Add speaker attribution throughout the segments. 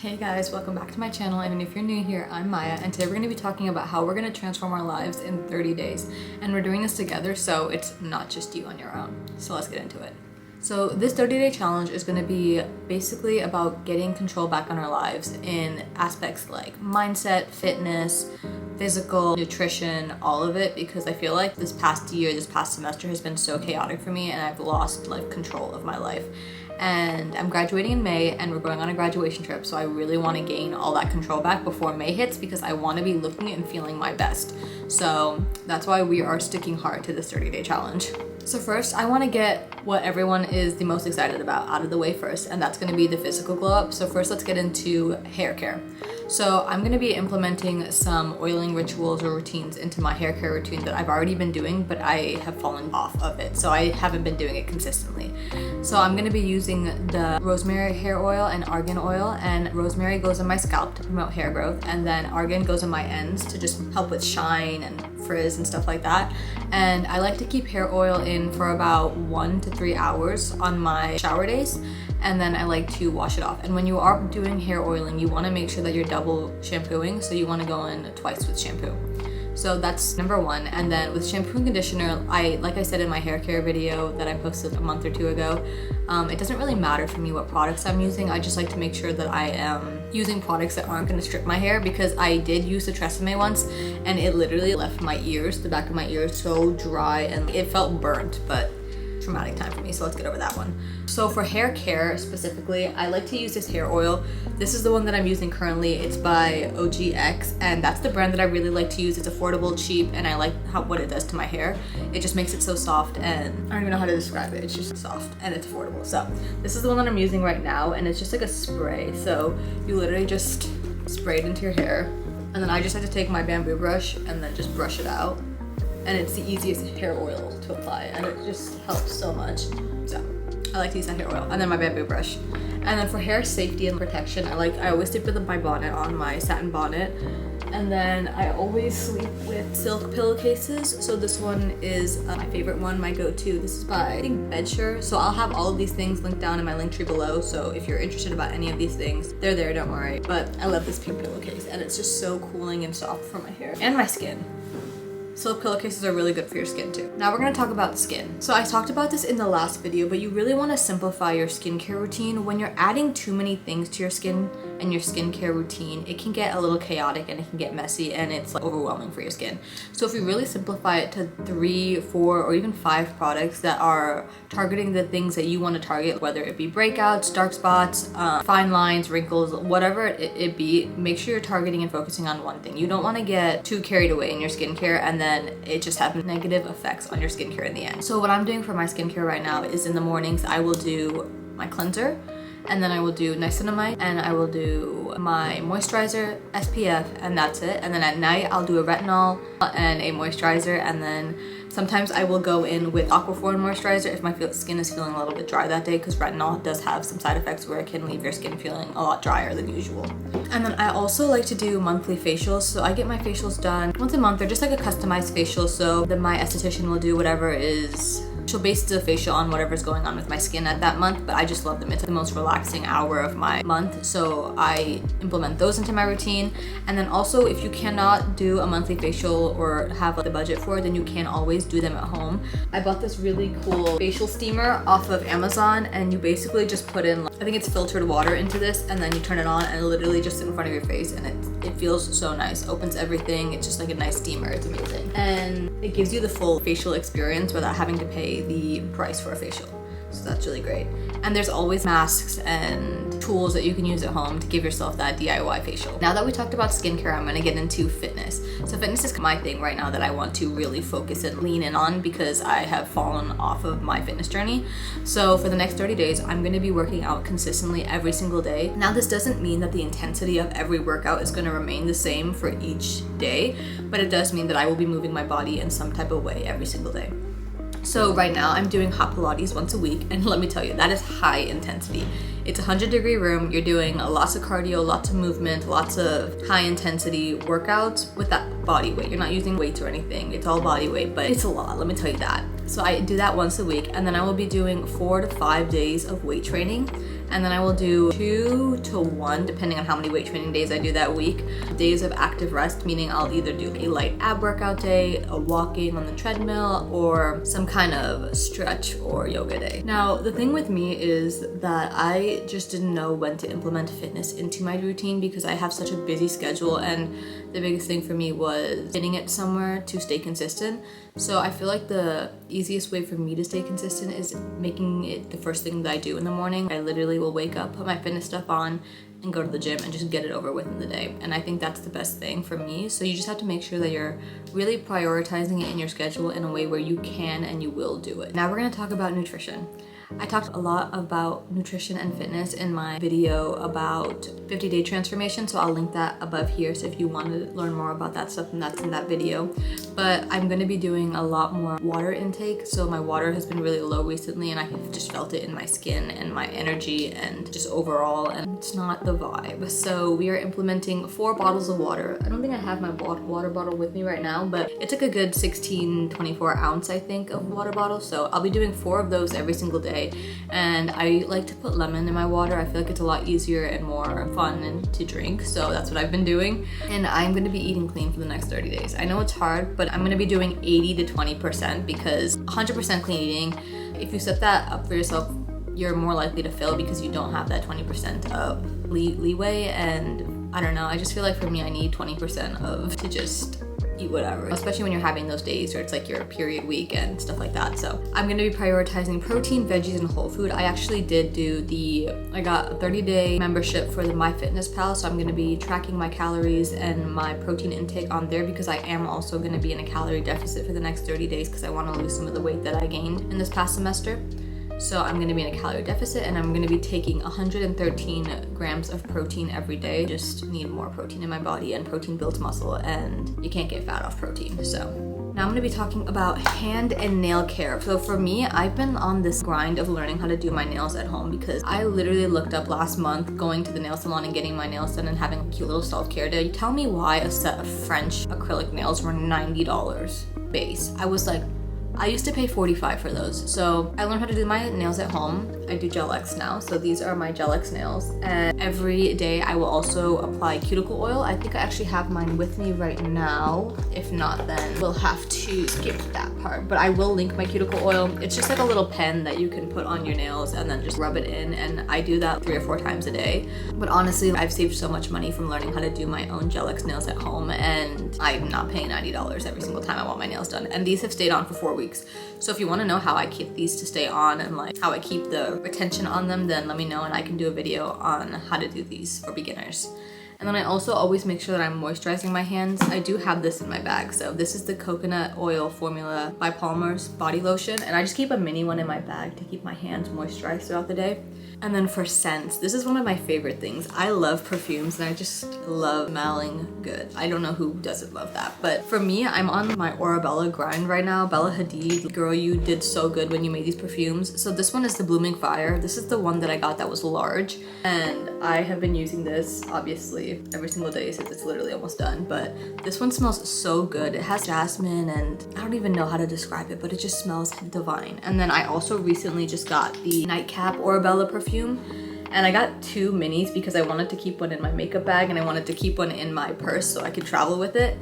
Speaker 1: Hey guys, welcome back to my channel, and if you're new here, I'm Maya, and today we're going to be talking about how we're going to transform our lives in 30 days. And we're doing this together, so it's not just you on your own. So let's get into it. So this 30-day challenge is going to be basically about getting control back on our lives in aspects like mindset, fitness, physical, nutrition, all of it, because I feel like this past semester has been so chaotic for me, and I've lost control of my life. And I'm graduating in May, and we're going on a graduation trip, so I really want to gain all that control back before May hits, because I want to be looking and feeling my best. So that's why we are sticking hard to this 30-day challenge. So first, I want to get what everyone is the most excited about out of the way first, and that's going to be the physical glow up. So first, let's get into hair care. So I'm going to be implementing some oiling rituals or routines into my hair care routine that I've already been doing, but I have fallen off of it, so I haven't been doing it consistently. So I'm going to be using the rosemary hair oil and argan oil, and rosemary goes on my scalp to promote hair growth, and then argan goes on my ends to just help with shine and frizz and stuff like that. And I like to keep hair oil in for about 1 to 3 hours on my shower days, and then I like to wash it off. And when you are doing hair oiling, you want to make sure that you're double shampooing, so you want to go in twice with shampoo. So that's number one. And then with shampoo and conditioner, like I said in my hair care video that I posted a month or two ago, it doesn't really matter for me what products I'm using. I just like to make sure that I am using products that aren't going to strip my hair, because I did use the Tresemme once, and it literally left my ears, the back of my ears, so dry, and it felt burnt, but traumatic time for me, so let's get over that one. So for hair care specifically, I like to use this hair oil. This is the one that I'm using currently. It's by OGX, and that's the brand that I really like to use. It's affordable, cheap, and I like what it does to my hair. It just makes it so soft, and I don't even know how to describe it. It's just soft and it's affordable. So this is the one that I'm using right now, and it's just like a spray. So you literally just spray it into your hair, and then I just like to take my bamboo brush and then just brush it out. And it's the easiest hair oil to apply, and it just helps so much. So I like to use that hair oil, and then my bamboo brush. And then for hair safety and protection, I always sleep with my bonnet on, my satin bonnet. And then I always sleep with silk pillowcases. So this one is my favorite one, my go-to. This is by, I think, Bedsure. So I'll have all of these things linked down in my link tree below. So if you're interested about any of these things, they're there, don't worry. But I love this pink pillowcase, and it's just so cooling and soft for my hair and my skin. Silk pillowcases are really good for your skin too. Now we're going to talk about skin. So I talked about this in the last video, but you really want to simplify your skincare routine. When you're adding too many things to your skin and your skincare routine, it can get a little chaotic and it can get messy, and it's overwhelming for your skin. So if you really simplify it to 3, 4, or even 5 products that are targeting the things that you want to target, whether it be breakouts, dark spots, fine lines, wrinkles, whatever it be, make sure you're targeting and focusing on one thing. You don't want to get too carried away in your skincare, and then it just have negative effects on your skincare in the end. So what I'm doing for my skincare right now is in the mornings I will do my cleanser, and then I will do niacinamide, and I will do my moisturizer, SPF, and that's it. And then at night I'll do a retinol and a moisturizer, and then sometimes I will go in with Aquaphor moisturizer if my skin is feeling a little bit dry that day, because retinol does have some side effects where it can leave your skin feeling a lot drier than usual. And then I also like to do monthly facials. So I get my facials done once a month. They're just like a customized facial, so then my esthetician will do whatever is, she'll base the facial on whatever's going on with my skin at that month, but I just love them. It's the most relaxing hour of my month, so I implement those into my routine. And then also, if you cannot do a monthly facial or have the budget for it, then you can always do them at home. I bought this really cool facial steamer off of Amazon, and you basically just put in, I think it's filtered water into this, and then you turn it on, and it literally just in front of your face, and it feels so nice. Opens everything. It's just like a nice steamer. It's amazing, and it gives you the full facial experience without having to pay the price for a facial. So that's really great. And there's always masks and tools that you can use at home to give yourself that DIY facial. Now that we talked about skincare, I'm gonna get into fitness. So fitness is my thing right now that I want to really focus and lean in on, because I have fallen off of my fitness journey. So for the next 30 days, I'm gonna be working out consistently every single day. Now this doesn't mean that the intensity of every workout is gonna remain the same for each day, but it does mean that I will be moving my body in some type of way every single day. So right now I'm doing hot Pilates once a week, and let me tell you, that is high intensity. It's a 100-degree room. You're doing lots of cardio, lots of movement, lots of high intensity workouts with that body weight. You're not using weights or anything. It's all body weight, but it's a lot, let me tell you that. So I do that once a week, and then I will be doing 4 to 5 days of weight training. And then I will do 2 to 1, depending on how many weight training days I do that week, days of active rest, meaning I'll either do a light ab workout day, a walking on the treadmill, or some kind of stretch or yoga day. Now, the thing with me is that I just didn't know when to implement fitness into my routine because I have such a busy schedule, and the biggest thing for me was fitting it somewhere to stay consistent. So I feel like the easiest way for me to stay consistent is making it the first thing that I do in the morning. I literally will wake up, put my fitness stuff on, and go to the gym and just get it over with in the day. And I think that's the best thing for me. So you just have to make sure that you're really prioritizing it in your schedule in a way where you can and you will do it. Now we're gonna talk about nutrition. I talked a lot about nutrition and fitness in my video about 50-day transformation, so I'll link that above here. So if you want to learn more about that stuff, then that's in that video. But I'm going to be doing a lot more water intake. So my water has been really low recently, and I have just felt it in my skin and my energy and just overall, and it's not the vibe. So we are implementing 4 bottles of water. I don't think I have my water bottle with me right now, but it's like a good 24 ounce, I think, of water bottle. So I'll be doing 4 of those every single day. And I like to put lemon in my water. I feel like it's a lot easier and more fun and to drink, so that's what I've been doing. And I'm gonna be eating clean for the next 30 days. I know it's hard, but I'm gonna be doing 80 to 20% because 100% clean eating, if you set that up for yourself, you're more likely to fail because you don't have that 20% of leeway. And I don't know, I just feel like for me, I need 20% of to just eat whatever, especially when you're having those days where it's like your period week and stuff like that. So I'm gonna be prioritizing protein, veggies, and whole food. I actually did do I got a 30-day membership for the MyFitnessPal, so I'm gonna be tracking my calories and my protein intake on there because I am also gonna be in a calorie deficit for the next 30 days because I wanna lose some of the weight that I gained in this past semester. So I'm gonna be in a calorie deficit, and I'm gonna be taking 113 grams of protein every day. Just need more protein in my body, and protein builds muscle, and you can't get fat off protein. So now I'm gonna be talking about hand and nail care. So for me, I've been on this grind of learning how to do my nails at home because I literally looked up last month going to the nail salon and getting my nails done and having a cute little self-care day. Tell me why a set of French acrylic nails were $90 base. I was like, I used to pay $45 for those. So I learned how to do my nails at home. I do Gel X now. So these are my Gel X nails. And every day I will also apply cuticle oil. I think I actually have mine with me right now. If not, then we'll have to skip that part. But I will link my cuticle oil. It's just like a little pen that you can put on your nails and then just rub it in. And I do that 3 or 4 times a day. But honestly, I've saved so much money from learning how to do my own Gel X nails at home. And I'm not paying $90 every single time I want my nails done. And these have stayed on for 4 weeks. So if you want to know how I keep these to stay on and like how I keep the retention on them, then let me know and I can do a video on how to do these for beginners. And then I also always make sure that I'm moisturizing my hands. I do have this in my bag. So this is the coconut oil formula by Palmer's body lotion. And I just keep a mini one in my bag to keep my hands moisturized throughout the day. And then for scents, this is one of my favorite things. I love perfumes and I just love smelling good. I don't know who doesn't love that, but for me, I'm on my Orabella grind right now. Bella Hadid, girl, you did so good when you made these perfumes. So this one is the Blooming Fire. This is the one that I got that was large, and I have been using this obviously every single day since it's literally almost done, but this one smells so good. It has jasmine and I don't even know how to describe it, but it just smells divine. And then I also recently just got the Nightcap Orabella perfume. And I got 2 minis because I wanted to keep one in my makeup bag and I wanted to keep one in my purse so I could travel with it.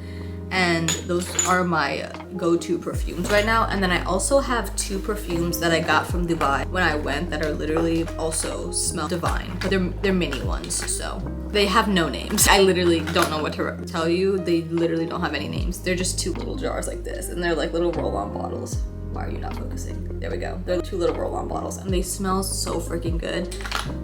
Speaker 1: And those are my go-to perfumes right now. And then I also have 2 perfumes that I got from Dubai when I went that are literally also smell divine, but they're mini ones, so they have no names. I literally don't know what to tell you. They literally don't have any names. They're just 2 little jars like this, and they're like little roll-on bottles. Why are you not focusing? There we go. They're 2 little roll-on bottles and they smell so freaking good.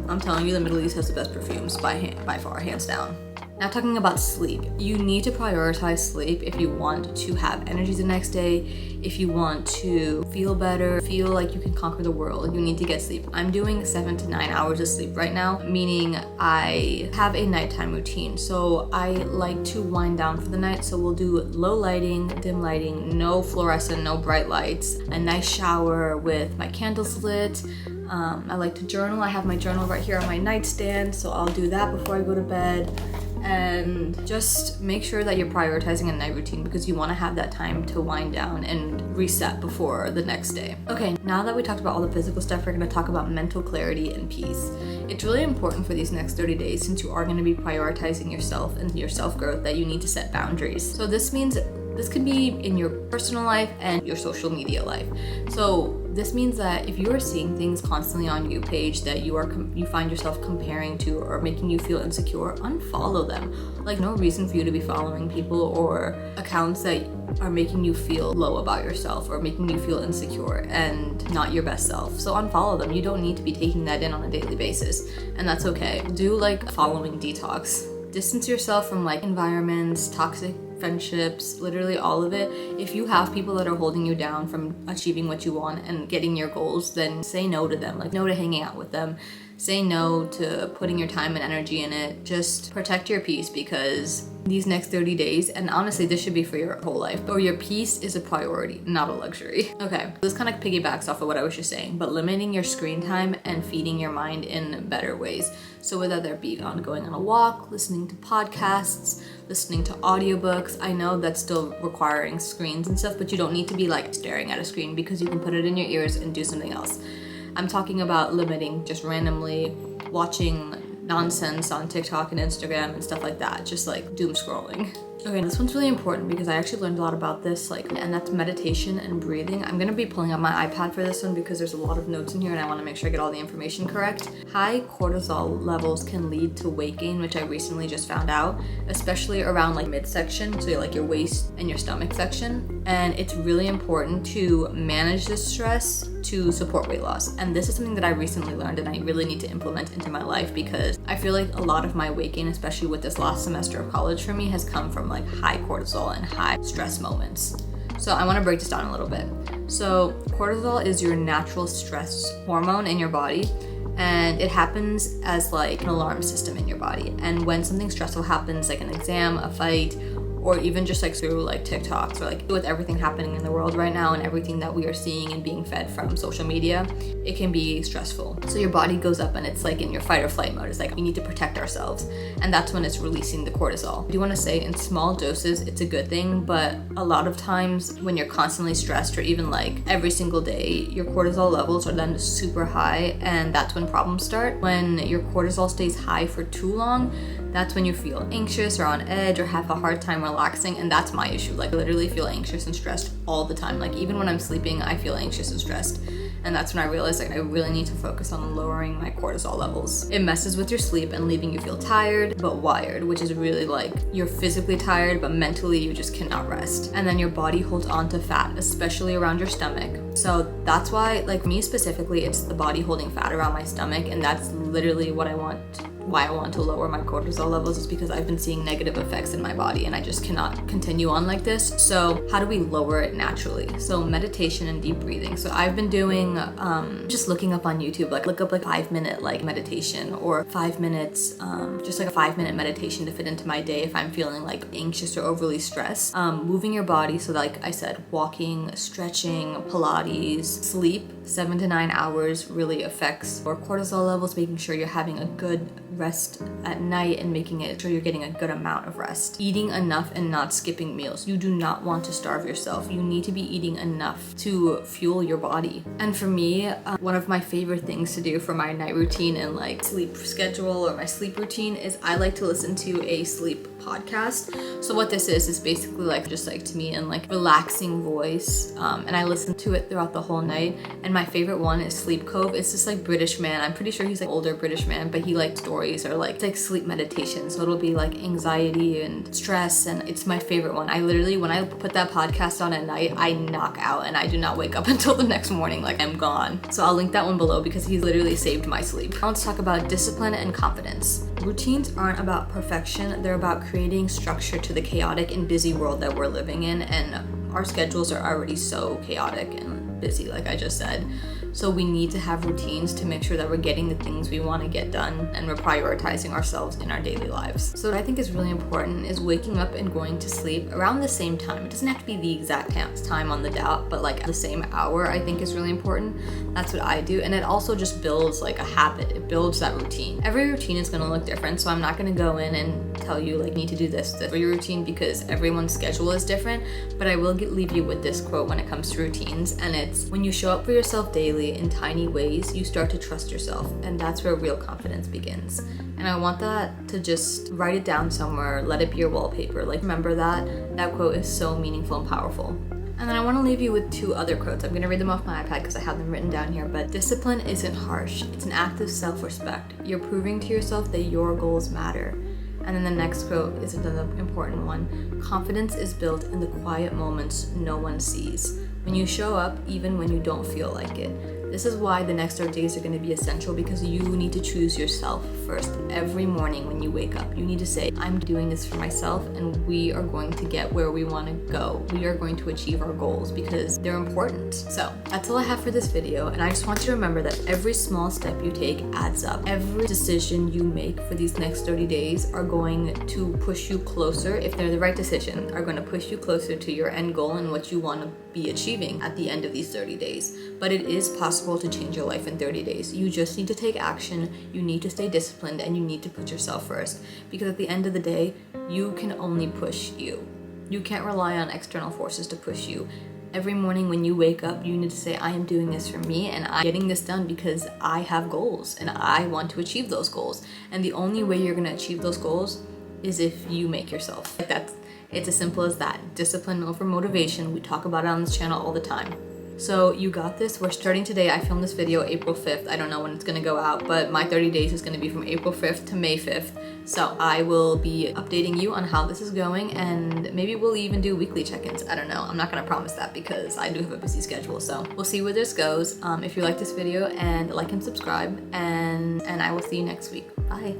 Speaker 1: I'm telling you, the Middle East has the best perfumes by far, hands down. Now talking about sleep, you need to prioritize sleep if you want to have energy the next day, if you want to feel better, feel like you can conquer the world, you need to get sleep. I'm doing 7 to 9 hours of sleep right now, meaning I have a nighttime routine. So I like to wind down for the night. So we'll do low lighting, dim lighting, no fluorescent, no bright lights, a nice shower with my candles lit. I like to journal. I have my journal right here on my nightstand, so I'll do that before I go to bed. and just make sure that you're prioritizing a night routine because you want to have that time to wind down and reset before the next day. Okay, now that we talked about all the physical stuff, we're going to talk about mental clarity and peace. It's really important for these next 30 days, since you are going to be prioritizing yourself and your self-growth, that you need to set boundaries. So this means this could be in your personal life and your social media life. So this means that if you are seeing things constantly on your page that you find yourself comparing to or making you feel insecure, unfollow them. Like, no reason for you to be following people or accounts that are making you feel low about yourself or making you feel insecure and not your best self. So unfollow them. You don't need to be taking that in on a daily basis, and that's okay. Do like following detox. Distance yourself from like environments, toxic friendships, literally all of it. If you have people that are holding you down from achieving what you want and getting your goals, then say no to them. Like, no to hanging out with them. Say no to putting your time and energy in it. Just protect your peace, because these next 30 days, and honestly this should be for your whole life, or your peace is a priority, not a luxury. Okay, this kind of piggybacks off of what I was just saying, but limiting your screen time and feeding your mind in better ways. So whether that be on going on a walk, listening to podcasts, listening to audiobooks. I know that's still requiring screens and stuff, but you don't need to be like staring at a screen, because you can put it in your ears and do something else. I'm talking about limiting just randomly watching nonsense on TikTok and Instagram and stuff like that, just like doom scrolling. Okay, this one's really important because I actually learned a lot about this, and that's meditation and breathing. I'm gonna be pulling up my iPad for this one because there's a lot of notes in here and I wanna make sure I get all the information correct. High cortisol levels can lead to weight gain, which I recently just found out, especially around like midsection, so like your waist and your stomach section. And it's really important to manage this stress to support weight loss. And this is something that I recently learned and I really need to implement into my life, because I feel like a lot of my weight gain, especially with this last semester of college for me, has come from like high cortisol and high stress moments. So I want to break this down a little bit. So cortisol is your natural stress hormone in your body, and it happens as like an alarm system in your body. And when something stressful happens, like an exam, a fight, or even just like through like TikToks, or like with everything happening in the world right now and everything that we are seeing and being fed from social media, it can be stressful. So your body goes up and it's like in your fight or flight mode. It's like we need to protect ourselves, and that's when it's releasing the cortisol. I do want to say in small doses it's a good thing, but a lot of times when you're constantly stressed, or even like every single day, your cortisol levels are then super high, and that's when problems start. When your cortisol stays high for too long, that's when you feel anxious or on edge or have a hard time relaxing, and that's my issue. Like, I literally feel anxious and stressed all the time. Like, even when I'm sleeping, I feel anxious and stressed. And that's when I realized like I really need to focus on lowering my cortisol levels. It messes with your sleep and leaving you feel tired but wired, which is really like you're physically tired but mentally you just cannot rest. And then your body holds on to fat, especially around your stomach. So that's why, like me specifically, it's the body holding fat around my stomach, and that's literally why I want to lower my cortisol levels, is because I've been seeing negative effects in my body and I just cannot continue on like this. So how do we lower it naturally? So meditation and deep breathing. So I've been doing just looking up on YouTube, like look up like 5-minute like meditation, or 5 minutes, just like a 5-minute meditation to fit into my day if I'm feeling like anxious or overly stressed. Moving your body, so like I said, walking, stretching, Pilates, sleep. 7 to 9 hours really affects your cortisol levels, making sure you're having a good rest at night and making sure you're getting a good amount of rest. Eating enough and not skipping meals. You do not want to starve yourself. You need to be eating enough to fuel your body. And for me, one of my favorite things to do for my night routine and like sleep schedule or my sleep routine is I like to listen to a sleep podcast. So what this is basically like just like to me and like relaxing voice, and I listen to it throughout the whole night. And my favorite one is Sleep Cove. It's this like British man. I'm pretty sure he's like older British man, but he likes stories or like it's like sleep meditation. So it'll be like anxiety and stress, and it's my favorite one. I literally, when I put that podcast on at night, I knock out and I do not wake up until the next morning. Like I'm gone. So I'll link that one below because he literally saved my sleep. Now let's talk about discipline and confidence. Routines aren't about perfection. They're about creating structure to the chaotic and busy world that we're living in, and our schedules are already so chaotic and busy, like I just said. So we need to have routines to make sure that we're getting the things we want to get done and we're prioritizing ourselves in our daily lives. So what I think is really important is waking up and going to sleep around the same time. It doesn't have to be the exact time on the dot, but like the same hour I think is really important. That's what I do. And it also just builds like a habit. It builds that routine. Every routine is going to look different, so I'm not going to go in and tell you like, you need to do this for your routine because everyone's schedule is different, but I will leave you with this quote when it comes to routines, and it's, when you show up for yourself daily in tiny ways, you start to trust yourself, and that's where real confidence begins. And I want that to just write it down somewhere, let it be your wallpaper. Like, remember that quote is so meaningful and powerful. And then I want to leave you with 2 other quotes. I'm going to read them off my iPad because I have them written down here. But discipline isn't harsh. It's an act of self-respect. You're proving to yourself that your goals matter. And then the next quote is another important one. Confidence is built in the quiet moments no one sees. When you show up, even when you don't feel like it. This is why the next 30 days are going to be essential, because you need to choose yourself first. Every morning when you wake up, you need to say, I'm doing this for myself, and we are going to get where we want to go. We are going to achieve our goals because they're important. So that's all I have for this video, and I just want you to remember that every small step you take adds up. Every decision you make for these next 30 days are going to push you closer, if they're the right decision, are going to push you closer to your end goal and what you want to be achieving at the end of these 30 days. But it is possible to change your life in 30 days. You just need to take action, you need to stay disciplined, and you need to put yourself first. Because at the end of the day, you can only push you. You can't rely on external forces to push you. Every morning when you wake up, you need to say, I am doing this for me, and I'm getting this done because I have goals and I want to achieve those goals. And the only way you're going to achieve those goals is if you make yourself. It's as simple as that. Discipline over motivation. We talk about it on this channel all the time. So you got this. We're starting today. I filmed this video April 5th. I don't know when it's going to go out, but my 30 days is going to be from April 5th to May 5th. So I will be updating you on how this is going, and maybe we'll even do weekly check-ins. I don't know. I'm not going to promise that because I do have a busy schedule. So we'll see where this goes. If you like this video, and like and subscribe, and I will see you next week. Bye.